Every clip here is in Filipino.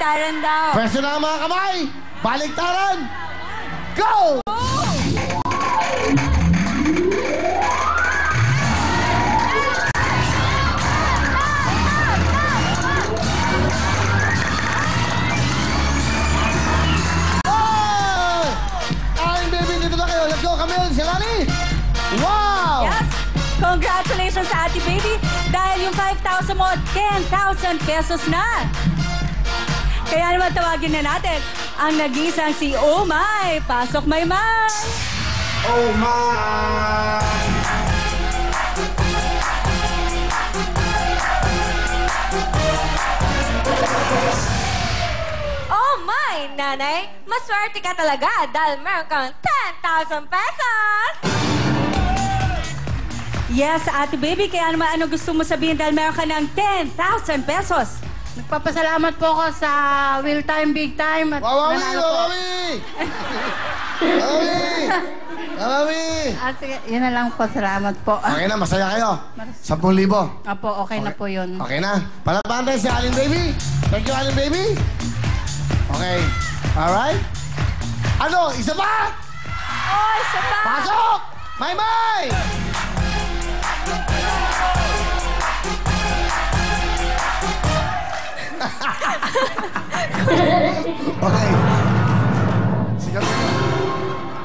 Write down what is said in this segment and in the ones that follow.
baliktaran daw. Pwesto na ang mga kamay. Baliktaran. Go! Wow! Yes! Congratulations sa Ate Baby dahil yung 5,000 mo, 10,000 pesos na. Kaya naman tawagin na natin ang nag-iisang si Oh My! Pasok, Maymay! Oh My! Oh my, nanay! Maswerte ka talaga dahil meron kang 10,000 pesos! Yes, Ate Baby. Kaya naman ano gusto mo sabihin dahil meron ka ng 10,000 pesos? Nagpapasalamat po ako sa Will Time, Big Time. At Wawawi! nanalo po. Wawawi! Wawawi! Wawawi! At sige, yun na lang po. Salamat po. Okay na, masaya kayo. 10,000. Apo, okay na po yun. Okay na. Palapahan tayo si Aling Baby. Thank you, Aling Baby. Okay. Alright. Ano? Isa pa? Oh, isa pa! Pasok! Maymay! Okay. Sigat.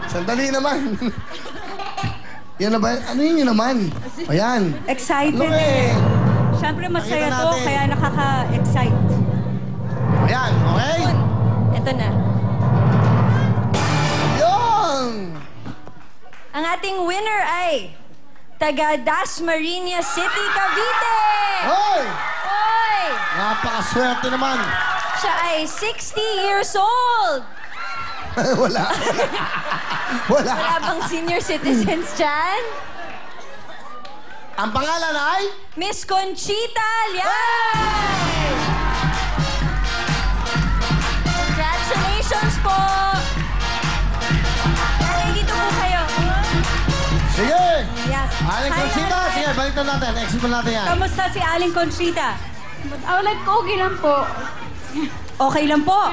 Sandali naman. Yan na ba? Ano yun naman? Ayan. Excited Ano eh. Siyempre masaya Nakita to, natin. kaya nakaka-excite. Ayan, okay? Ito na. Yun! Ang ating winner ay taga Dasmariñas City, Cavite! Hoy! Hoy! Napakaswerte naman. Siya ay 60 years old! Wala. Wala. Wala bang senior citizens dyan? Ang pangalan ay? Miss Conchita Liay! Congratulations po! Nanay, dito po kayo. Sige! Yes. Aling Hi, Conchita, Nanay. sige, balitan natin. Exit mo natin yan. Kamusta si Aling Conchita? Like, okay lang po. Okay lang po.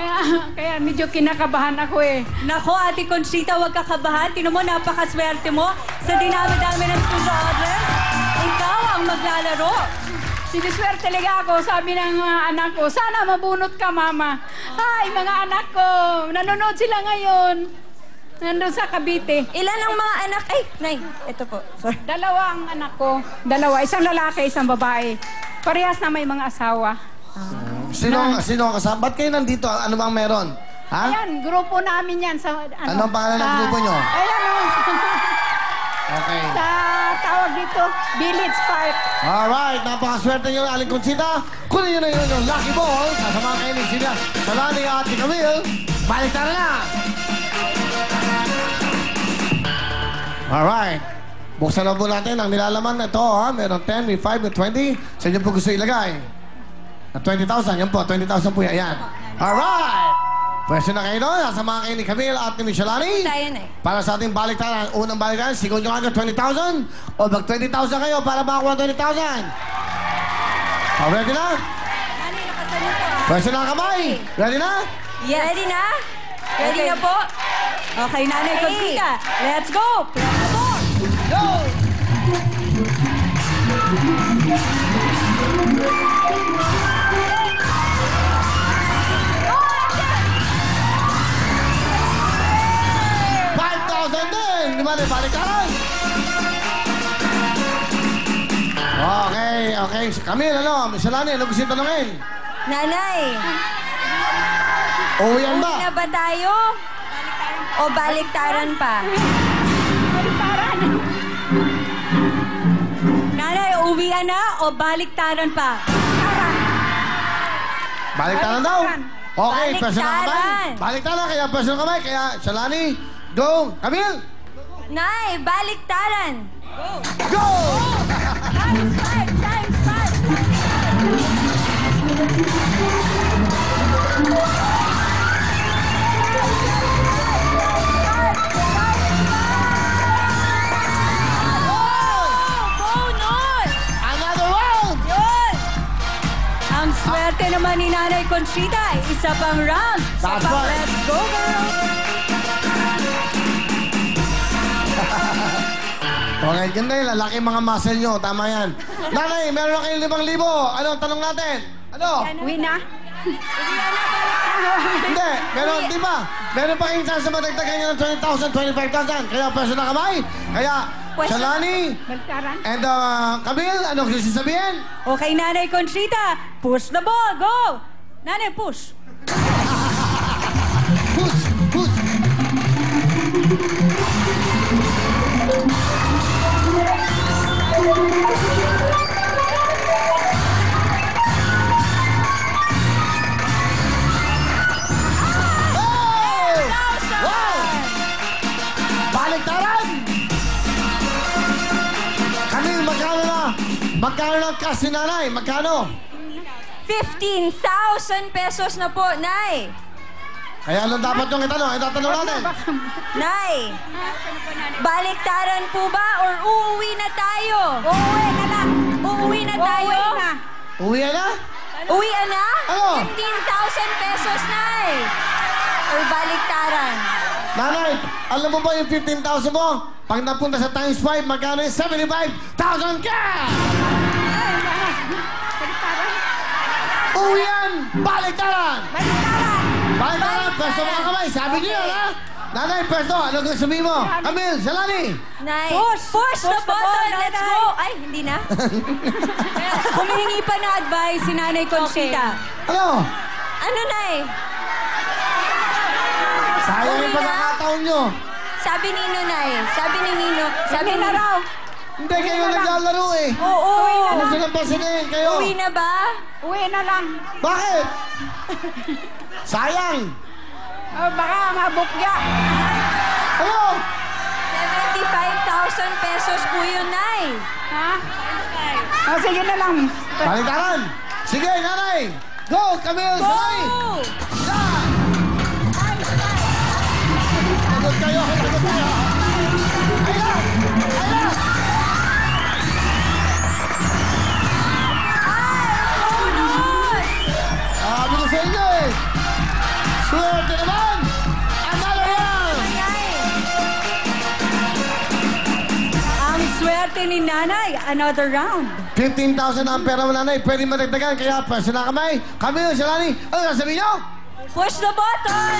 Kaya medyo kinakabahan ako eh. Nako, Ate Conchita, huwag kakabahan. Tinan mo, napakaswerte mo. Sa dinami-dami ng studio audience, ikaw ang maglalaro. Siniswerte talaga ako, sabi ng anak ko, sana mabunot ka, mama. Hi, mga anak ko. Nanonood sila ngayon. Nandun sa Cavite. Ilan ang mga anak? Ay, Nay, ito po. Sorry. Dalawa ang anak ko. Dalawa. Isang lalaki, isang babae. Parehas na may mga asawa. Sino ang kasama? Ba't kayo nandito? Ano bang meron? Ha? Ayan, grupo namin yan. Sa, Ano ang pangalan ng grupo nyo? Ayan, Okay. sa tawag dito, Village Park. Alright, napakaswerte nyo, Aling Conchita. Kunin nyo na yun yung lucky ball. Sasama kayo ni sila. Salani at ni Camille. Balik tayo na! Alright. Buksan na po natin ang nilalaman na ito, ha? Meron 10, may 5, may 20. Sa inyo po gusto ilagay. Na 20,000. Yan po, 20,000 po yan. Ayan. Alright! Pwesto na kayo doon. Sasama kayo ni Camille at ni Michelani. Tayo, Nay. Para sa ating baliktaran, unang baliktaran, sigaw nyo agad 20,000 o mag 20,000 kayo para makakuha 20,000. Ready na? Nanay, nakasalito ah. Pwesto na ang kamay. Ready na? Yes. Ready na? Ready na po? Okay, Nanay Conchita. Let's go! Let's go! Go! Din! Di ba na baliktaran? Okay. Camille, ano? Michelani, ano gusto yung tanongin? Nanay, Uwian ba? uwi na ba tayo? O baliktaran pa? Nanay, uwian na o baliktaran pa? Baliktaran daw. Okay, Baliktaran. pwesto na kamay. Baliktaran, kaya pwesto na kamay. Kaya, Shalani, go! Camille! Nay, baliktaran! Go! Times 5! Times 5! Bonus! Another round! Yun! Ang swerte naman ni Nanay Nanay Conchita, isa pang round. That's Isa pang right. let's go, girl. Okay, ganda yun. Lalaki mga muscle nyo. Tama yan. Nanay, meron na kayong 5,000. Ano ang tanong natin? Ano? Uwi na. Hindi. Meron, di ba? Meron pa kayong chance na madagdagan nyo ng 20,000, 25,000. Kaya pwesto na kamay. Kaya, Shalani Baltaran. and Camille, ano gusto sabihin? Okay, Nanay Conchita, push the ball, go! Nanay, push. Push, push. Hey! Wow! Baliktaran! Camille, magkano na? Magkano na cash ni nanay? Magkano? 15,000 pesos na po, Nay. Kaya ano dapat yung itanong? Ito tanong natin. Nay, baliktaran po ba or uuwi na tayo? Uuwi na lang. Uuwi na tayo? Uuwi na. Uwi na? Uwi na? Ano? 15,000 pesos, Nay. Or baliktaran? Nanay, alam mo ba yung 15,000 mo? Pag napunta sa times 5, magkano yung 75,000 cash? Baltaran. Uwian! Baliktaran! Baltaran. Baliktaran! Pwesto mga kamay! Sabi niyo yan, ha? Nanay, pwesto! Ano gusto sabihin mo? Camille, Shalani! Nay, Push the the button. button, Let's Nanay. go. Ay, hindi na. Humihingi pa na advice si Nanay Conchita. Ano? Ano, Nay? Sayang Uwi yung na? pagkakataon nyo. Sabi ni Nino, Nay. Sabi ni Nino. Sabi Uwi na ni raw. Hindi kayo naglalaro eh. Oo. Ano silang pasinin kayo? Uwi na ba? Uwi na lang. Bakit? Sayang! Oh, baka mabukya. Ano? 75,000 pesos po yun, Nay. Ha? Oh, sige na lang. Baliktaran! Sige, nanay! Go, Camille! Shalani! Go! Yan! Lagot kayo! Lagot kayo! Ayan! Ayan! Sabi ko sa inyo eh! Swerte naman! Another round! Ang swerte ni Nanay, another round. 15,000 ang pera mo nanay. Pwede madagdagan. Kaya pwesto na kamay. Camille, Shalani, ano sasabihin nyo? Push the button!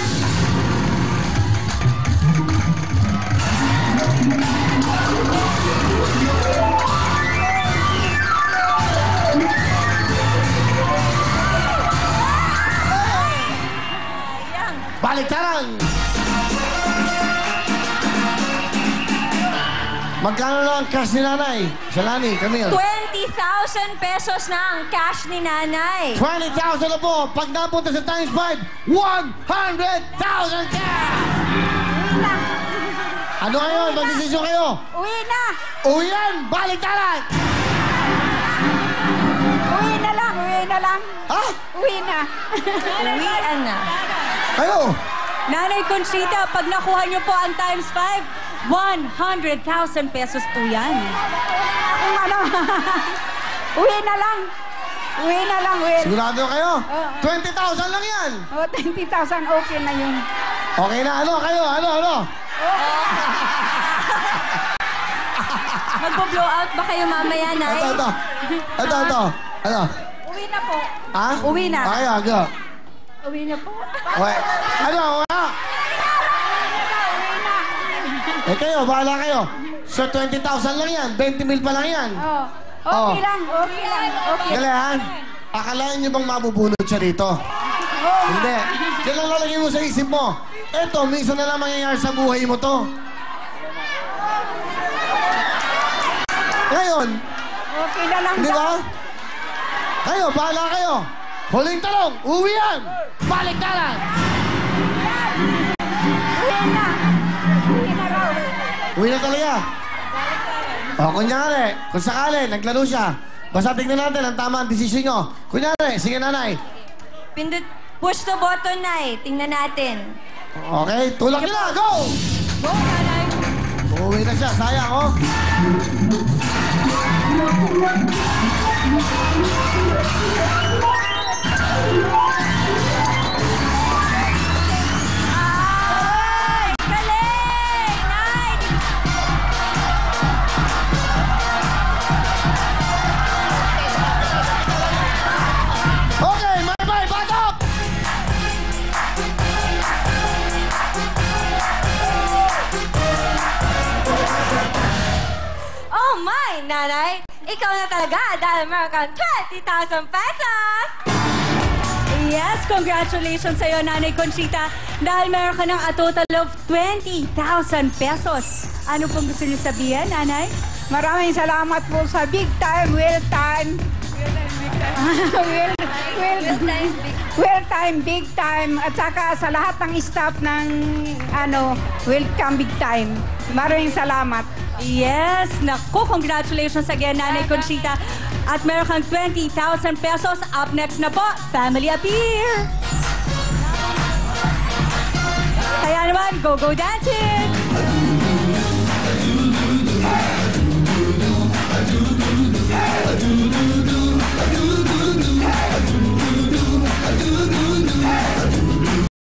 Baliktaran! Magkano na ang cash ni nanay? Shalani, Camille. 20,000 pesos na ang cash ni Nanay. 20,000 na po. Pag napunta sa times 5, 100,000 cash! Ano kayo? Magdesisyon kayo? Uwi na. Uwi yan! Baliktaran! Uwi na lang. Uwi na lang. Ha? Uwi na. Uwian na. Kayo? Nanay Conchita, pag nakuha niyo po ang times 5, 100,000 pesos po yan. Kung ano. Uwi na lang. Uwi na lang, Will. Sigurado kayo? Oo. 20,000 lang yan. Oh, 20,000 okay na yun. Okay na. Ano kayo? Ano? Magbo-blow out ba kayo mamaya, Nay? Ito. Ano? Uwi na po. Ha? Uwi na. Okay, go. Uwi na po. Okay. Ano? Wala. Uwi na. Eh kayo, bahala kayo. So, 20,000 lang yan. 20 mil pa lang yan. Oh. Oh. Okay lang. Okay lang. Okay. Dali, ha? Akalain niyo bang mabubunod siya rito? Oh. Hindi. Yan lang lalagay mo sa isip mo. Eto, minsan na lang mangyayari sa buhay mo to. Ngayon, Okay na lang di daw. ba? Kayo, bahala kayo. Huling talong, uwi yan! Baliktaran! Uwi na. Uwi na raw. Uwi na talaga. O, kunyari, kung sakali, naglaro siya. Basta tignan natin ang tama ang desisyon nyo. Kunyari, sige nanay. Push the button, Nay. Tingnan natin. Okay, tulak nyo na, go! Go, Nanay. Uuwi na siya, sayang, oh. galing, nanay. Ikaw na talaga dahil meron kang 20,000 pesos! Yes, congratulations sa'yo, Nanay Conchita. Dahil meron ka ng a total of 20,000 pesos. Ano pong gusto niyo sabihin, Nanay? Maraming salamat po sa big time, well time. Well time, big time. At saka sa lahat ng staff ng welcome big time. Maraming salamat. Yes, naku, congratulations again, Nanay Conchita. At meron kang 20,000 pesos. Up next na po, Family Appear. Kaya naman, go dancing!